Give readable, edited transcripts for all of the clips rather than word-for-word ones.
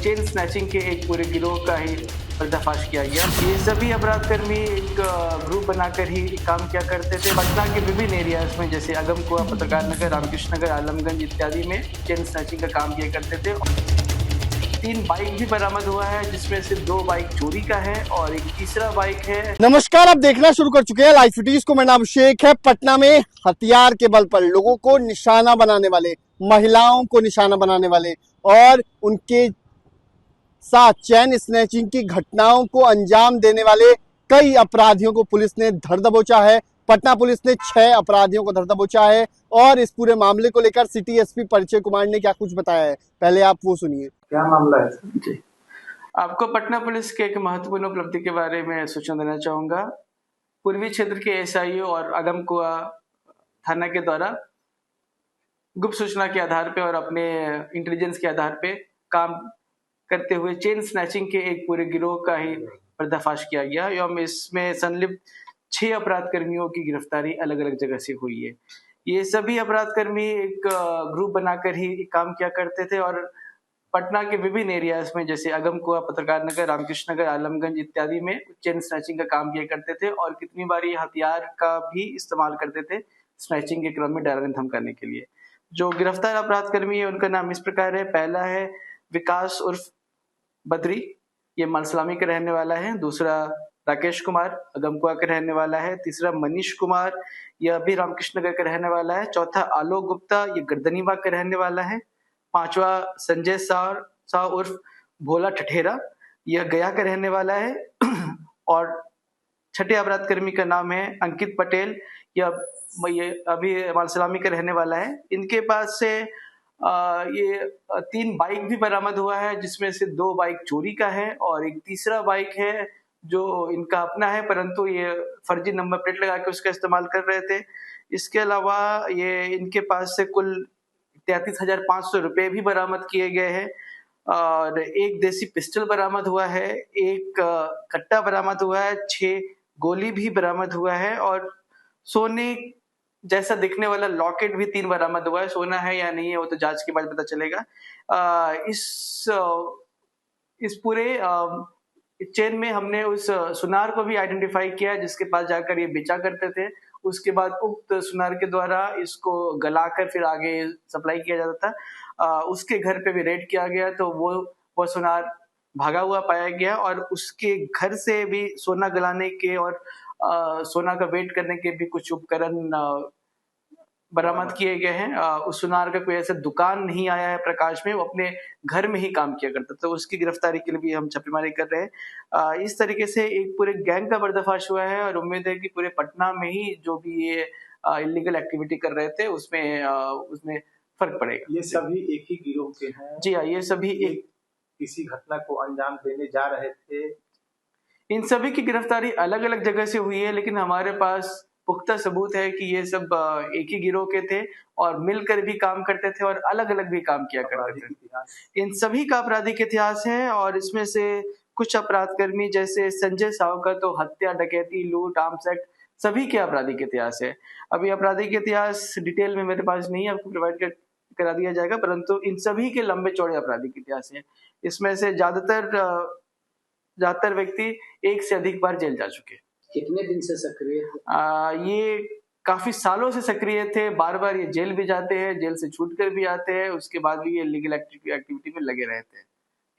Chain snatching के एक पूरे गिरोह का ही पर्दाफाश किया गया। ये सभी अपराधकर्मी एक ग्रुप बनाकर ही काम किया करते थे। पटना के विभिन्न एरियाज में जैसे अगमकुआ, पत्रकार नगर, रामकृष्ण नगर, आलमगंज इत्यादि में चेन स्नैचिंग का काम किया करते थे। 3 बाइक भी बरामद हुआ है, जिसमें से 2 बाइक चोरी का है और एक तीसरा बाइक है। नमस्कार, आप देखना शुरू कर चुके हैं लाइव फुटेज को। मेरा नाम शेख है। पटना में हथियार के बल पर लोगों को निशाना बनाने वाले, महिलाओं को निशाना बनाने वाले और उनके साथ चैन स्नैचिंग की घटनाओं को अंजाम देने वाले कई अपराधियों को पुलिस ने धर दबोचा है। पटना पुलिस ने 6 अपराधियों को धर दबोचा है और इस पूरे मामले को लेकर सिटी एसपी परिचय कुमार ने क्या कुछ बताया है, पहले आप वो सुनिए। क्या मामला है? जी, आपको पटना पुलिस के एक महत्वपूर्ण उपलब्धि के बारे में सूचना देना चाहूंगा। पूर्वी क्षेत्र के एसआईओ और अगमकुआ थाना के द्वारा गुप्त सूचना के आधार पे और अपने इंटेलिजेंस के आधार पे काम करते हुए चेन स्नैचिंग के एक पूरे गिरोह का ही पर्दाफाश किया गया एवं इसमें संलिप्त 6 अपराध कर्मियों की गिरफ्तारी अलग अलग जगह से हुई है। ये सभी अपराध कर्मी एक ग्रुप बनाकर ही काम किया करते थे और पटना के विभिन्न एरियाज में जैसे अगमकुआ, पत्रकार नगर, रामकृष्ण नगर, आलमगंज इत्यादि में चेन स्नैचिंग का काम किया करते थे और कितनी बार ये हथियार का भी इस्तेमाल करते थे स्नैचिंग के क्रम में डराने धमकाने के लिए। जो गिरफ्तार अपराध कर्मी है उनका नाम इस प्रकार है। पहला है विकास उर्फ बद्री, ये मालसलामी का रहने वाला है। दूसरा राकेश कुमार, अगमकुआ का रहने वाला है। तीसरा मनीष कुमार, यह भी रामकृष्ण नगर का रहने वाला है। चौथा आलोक गुप्ता, ये गर्दनीबाग का रहने वाला है। 5वां संजय शाह उर्फ भोला ठठेरा, यह गया का रहने वाला है। और 6ठे अपराध कर्मी का नाम है अंकित पटेल, ये अभी मालसलामी का रहने वाला है। इनके पास से ये 3 बाइक भी बरामद हुआ है, जिसमें से 2 बाइक चोरी का है और एक तीसरा बाइक है जो इनका अपना है, परंतु ये फर्जी नंबर प्लेट लगा के उसका इस्तेमाल कर रहे थे। इसके अलावा ये इनके पास से कुल 33,500 रुपए भी बरामद किए गए हैं और एक देसी पिस्टल बरामद हुआ है, एक कट्टा बरामद हुआ है, 6 गोली भी बरामद हुआ है और सोने जैसा दिखने वाला लॉकेट भी 3 बरामद हुआ है। सोना है या नहीं है वो तो जांच के बाद पता चलेगा। इस पूरे चेन में हमने उस सुनार को भी आइडेंटिफाई किया जिसके पास जाकर ये बेचा करते थे। उसके बाद उक्त सुनार के द्वारा इसको गलाकर फिर आगे सप्लाई किया जाता था। उसके घर पे भी रेड किया गया तो वो सुनार भागा हुआ पाया गया और उसके घर से भी सोना गलाने के और सोना का वेट करने के भी कुछ उपकरण बरामद किए गए हैं। उस सुनार का कोई ऐसा दुकान नहीं आया है प्रकाश में, वो अपने घर में ही काम किया करता था, तो उसकी गिरफ्तारी के लिए भी हम छापेमारी कर रहे हैं। इस तरीके से एक पूरे गैंग का पर्दाफाश हुआ है और उम्मीद है कि पूरे पटना में ही जो भी ये इलीगल एक्टिविटी कर रहे थे उसमें फर्क पड़ेगा। ये सभी एक ही गिरोह के हैं? जी हाँ, ये सभी एक किसी घटना को अंजाम देने जा रहे थे। इन सभी की गिरफ्तारी अलग अलग जगह से हुई है, लेकिन हमारे पास पुख्ता सबूत है कि ये सब एक ही गिरोह के थे और मिलकर भी काम करते थे और अलग अलग भी काम किया करते थे। इन सभी का आपराधिक इतिहास है और इसमें से कुछ अपराध कर्मी जैसे संजय शाह का तो हत्या, डकैती, लूट, आर्म्स एक्ट सभी के आपराधिक इतिहास है। अभी आपराधिक इतिहास डिटेल में मेरे पास नहीं है, आपको प्रोवाइड करा दिया जाएगा, परंतु इन सभी के लंबे चौड़े आपराधिक इतिहास है। इसमें से ज्यादातर व्यक्ति 1 से अधिक बार जेल जा चुके हैं। कितने दिन से सक्रिय थे? ये काफी सालों से सक्रिय थे। बार बार ये जेल भी जाते हैं, जेल से छूट कर भी आते हैं, उसके बाद भी ये लीगल एक्टिविटी में लगे रहते हैं।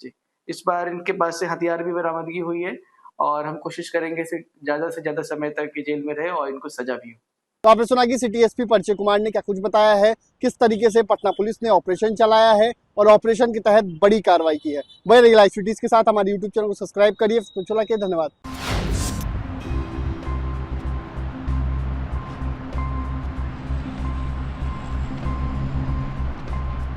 जी, इस बार इनके पास से हथियार भी बरामदगी हुई है और हम कोशिश करेंगे से ज्यादा समय तक ये जेल में रहे और इनको सजा भी हो। तो आपने सुना कि सिटी एसपी परिचय कुमार ने क्या कुछ बताया है, किस तरीके से पटना पुलिस ने ऑपरेशन चलाया है और ऑपरेशन के तहत बड़ी कार्रवाई की है। वही लाइव फुटेज के साथ हमारे यूट्यूब चैनल को सब्सक्राइब करिए। धन्यवाद।